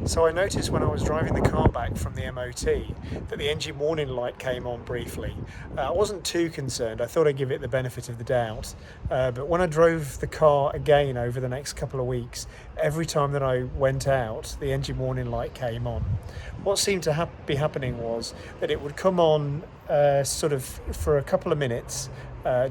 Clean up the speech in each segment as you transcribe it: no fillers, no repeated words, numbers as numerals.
So I noticed when I was driving the car back from the MOT that the engine warning light came on briefly. I wasn't too concerned, I thought I'd give it the benefit of the doubt, but when I drove the car again over the next couple of weeks, every time that I went out the engine warning light came on. What seemed to be happening was that it would come on sort of for a couple of minutes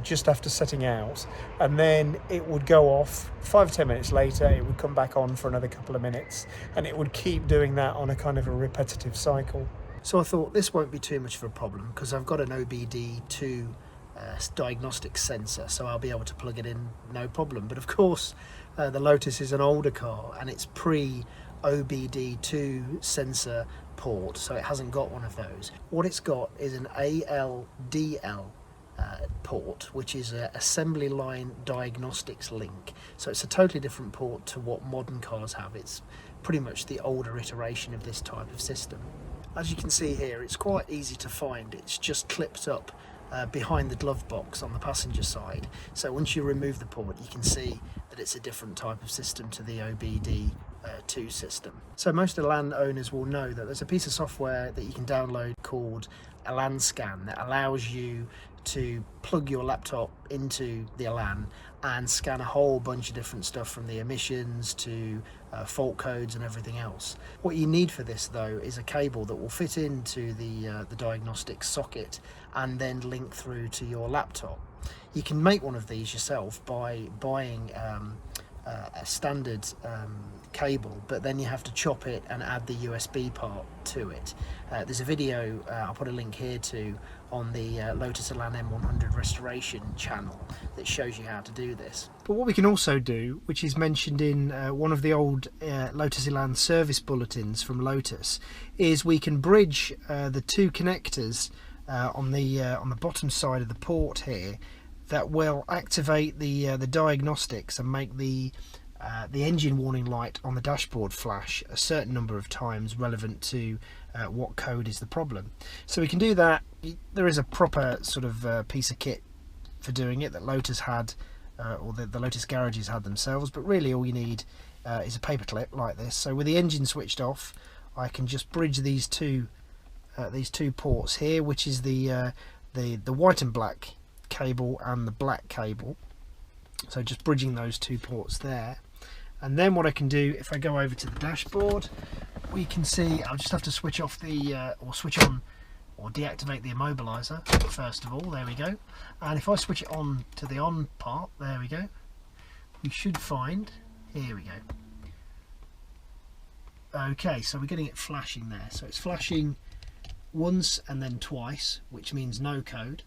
just after setting out, and then it would go off 5-10 minutes later. It would come back on for another couple of minutes, and it would keep doing that on a kind of a repetitive cycle. So I thought this won't be too much of a problem because I've got an OBD2 diagnostic sensor, so I'll be able to plug it in no problem. But of course the Lotus is an older car and it's pre-OBD2 sensor port, so it hasn't got one of those. What it's got is an ALDL port, which is an assembly line diagnostics link. So it's a totally different port to what modern cars have. It's pretty much the older iteration of this type of system. As you can see here, it's quite easy to find. It's just clipped up behind the glove box on the passenger side. So once you remove the port, you can see that it's a different type of system to the OBD2 system. So most Elan owners will know that there's a piece of software that you can download called Elan Scan that allows you to plug your laptop into the Elan and scan a whole bunch of different stuff, from the emissions to fault codes and everything else. What you need for this though is a cable that will fit into the diagnostic socket and then link through to your laptop. You can make one of these yourself by buying a standard cable, but then you have to chop it and add the USB part to it. There's a video I'll put a link here to on the Lotus Elan M100 restoration channel that shows you how to do this. But what we can also do, which is mentioned in one of the old Lotus Elan service bulletins from Lotus, is we can bridge the two connectors on the bottom side of the port here that will activate the diagnostics and make the engine warning light on the dashboard flash a certain number of times relevant to what code is the problem. So we can do that. There is a proper sort of piece of kit for doing it that Lotus had, or the Lotus garages had themselves, but really all you need is a paperclip like this. So with the engine switched off, I can just bridge these two ports here, which is the white and black cable and the black cable. So just bridging those two ports there. And then what I can do, if I go over to the dashboard, we can see I'll just have to switch off or switch on or deactivate the immobilizer first of all. There we go. And if I switch it on to the on part, there we go, we should find, here we go. Okay, so we're getting it flashing there. So it's flashing once and then twice, which means no code.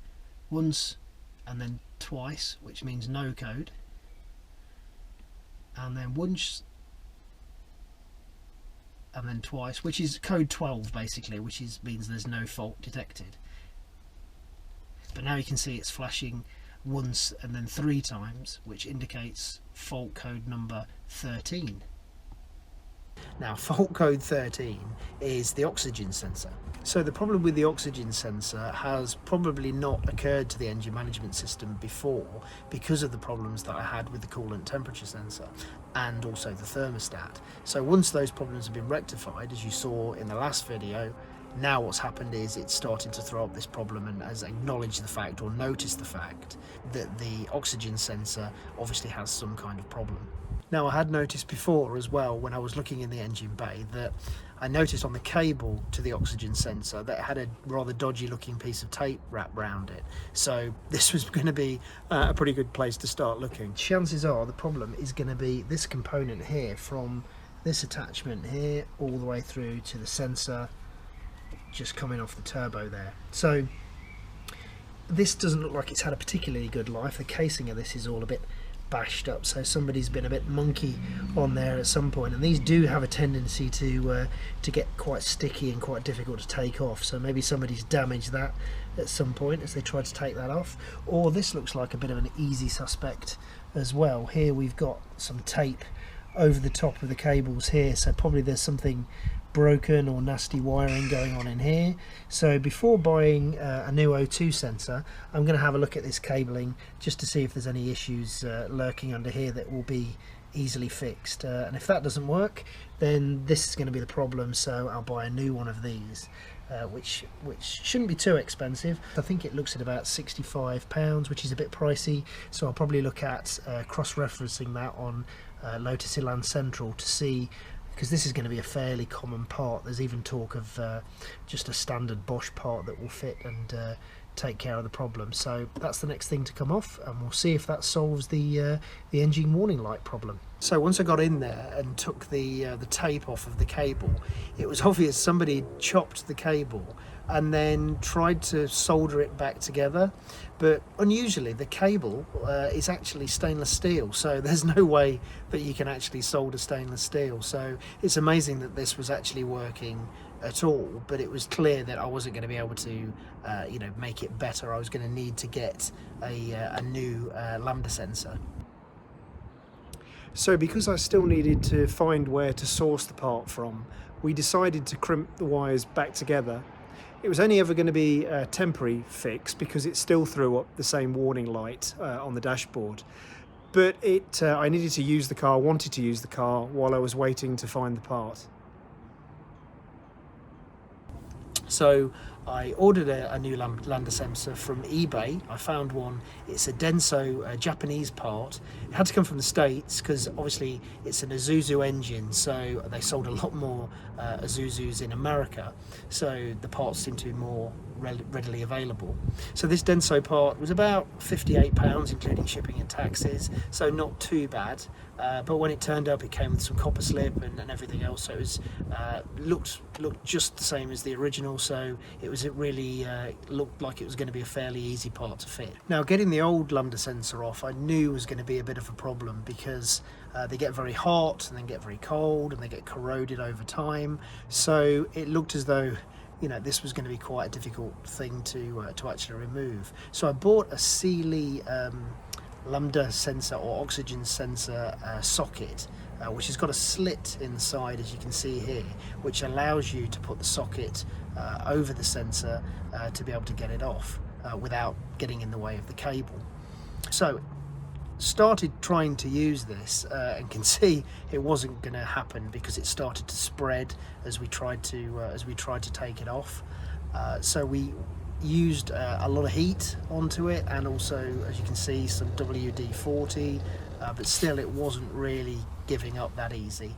Once and then twice, which means no code. And then once and then twice, which is code 12 basically, which means there's no fault detected. But now you can see it's flashing once and then 3 times, which indicates fault code number 13. Now fault code 13 is the oxygen sensor. So the problem with the oxygen sensor has probably not occurred to the engine management system before because of the problems that I had with the coolant temperature sensor and also the thermostat. So once those problems have been rectified, as you saw in the last video, now what's happened is it's started to throw up this problem and has acknowledged the fact or noticed the fact that the oxygen sensor obviously has some kind of problem. Now I had noticed before as well when I was looking in the engine bay that I noticed on the cable to the oxygen sensor that it had a rather dodgy looking piece of tape wrapped around it. So this was going to be a pretty good place to start looking. Chances are the problem is going to be this component here, from this attachment here all the way through to the sensor just coming off the turbo there. So this doesn't look like it's had a particularly good life. The casing of this is all a bit bashed up, so somebody's been a bit monkey on there at some point, and these do have a tendency to get quite sticky and quite difficult to take off, so maybe somebody's damaged that at some point as they try to take that off. Or this looks like a bit of an easy suspect as well. Here we've got some tape over the top of the cables here, so probably there's something broken or nasty wiring going on in here. So before buying a new O2 sensor, I'm going to have a look at this cabling just to see if there's any issues lurking under here that will be easily fixed. And if that doesn't work, then this is going to be the problem, so I'll buy a new one of these, which shouldn't be too expensive. I think it looks at about £65, which is a bit pricey, so I'll probably look at cross-referencing that on Lotus Elan Central to see, because this is going to be a fairly common part. There's even talk of just a standard Bosch part that will fit and take care of the problem. So that's the next thing to come off, and we'll see if that solves the engine warning light problem. So once I got in there and took the tape off of the cable, it was obvious somebody chopped the cable and then tried to solder it back together, but unusually the cable is actually stainless steel, so there's no way that you can actually solder stainless steel. So it's amazing that this was actually working at all, but it was clear that I wasn't going to be able to make it better. I was going to need to get a new Lambda sensor. So because I still needed to find where to source the part from, we decided to crimp the wires back together. It was only ever going to be a temporary fix because it still threw up the same warning light on the dashboard. But I needed to use the car, wanted to use the car while I was waiting to find the part. So I ordered a new Lambda sensor from eBay. I found one. It's a Denso Japanese part. It had to come from the States because obviously it's an Isuzu engine, so they sold a lot more Isuzus in America, so the parts seem to be more readily available. So this Denso part was about £58, including shipping and taxes, so not too bad. But when it turned up, it came with some copper slip and everything else, so it was looked just the same as the original, so it really looked like it was going to be a fairly easy part to fit. Now, getting the old Lambda sensor off, I knew was going to be a bit of a problem because they get very hot and then get very cold and they get corroded over time, so it looked as though this was going to be quite a difficult thing to actually remove. So I bought a Sealy Lambda sensor or oxygen sensor socket, which has got a slit inside, as you can see here, which allows you to put the socket over the sensor to be able to get it off without getting in the way of the cable. So started trying to use this and can see it wasn't going to happen because it started to spread as we tried to take it off. So we used a lot of heat onto it, and also, as you can see, some WD-40, but still it wasn't really giving up that easy.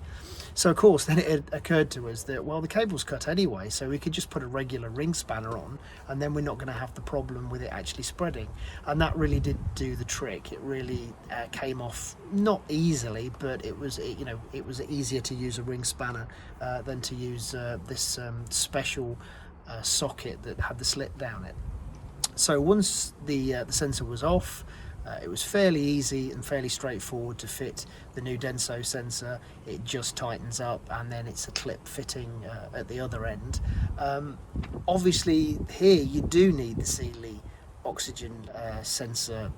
So of course then it occurred to us that, well, the cable's cut anyway, so we could just put a regular ring spanner on and then we're not going to have the problem with it actually spreading. And that really did do the trick. It really came off, not easily, but it was easier to use a ring spanner than to use this special socket that had the slit down it. So once the sensor was off, it was fairly easy and fairly straightforward to fit the new Denso sensor. It just tightens up and then it's a clip fitting at the other end. Obviously here you do need the Sealy oxygen sensor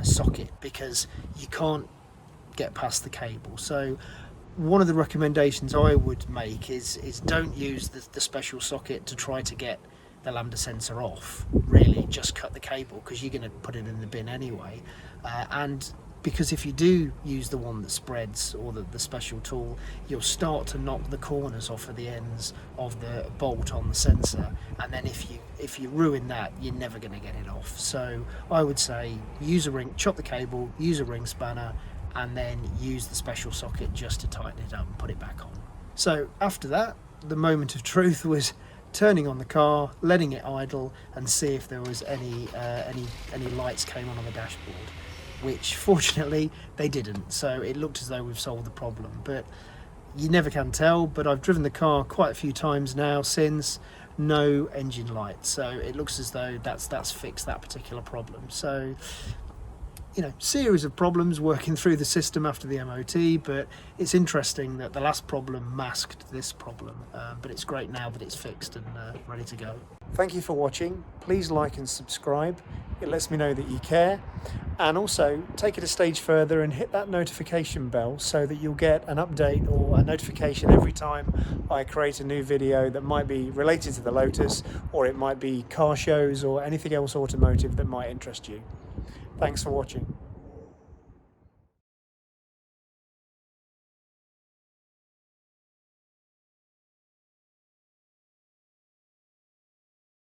socket because you can't get past the cable. So one of the recommendations I would make is don't use the special socket to try to get the Lambda sensor off. Really just cut the cable because you're going to put it in the bin anyway, and because if you do use the one that spreads or the special tool, you'll start to knock the corners off of the ends of the bolt on the sensor, and then if you ruin that, you're never going to get it off. So I would say chop the cable, use a ring spanner, and then use the special socket just to tighten it up and put it back on. So after that, the moment of truth was turning on the car, letting it idle, and see if there was any lights came on the dashboard, which fortunately they didn't. So it looked as though we've solved the problem, but you never can tell. But I've driven the car quite a few times now since, no engine light, so it looks as though that's fixed that particular problem. So series of problems working through the system after the MOT, but it's interesting that the last problem masked this problem, but it's great now that it's fixed and ready to go. Thank you for watching. Please like and subscribe. It lets me know that you care, and also take it a stage further and hit that notification bell so that you'll get an update or a notification every time I create a new video that might be related to the Lotus, or it might be car shows or anything else automotive that might interest you. Thanks for watching.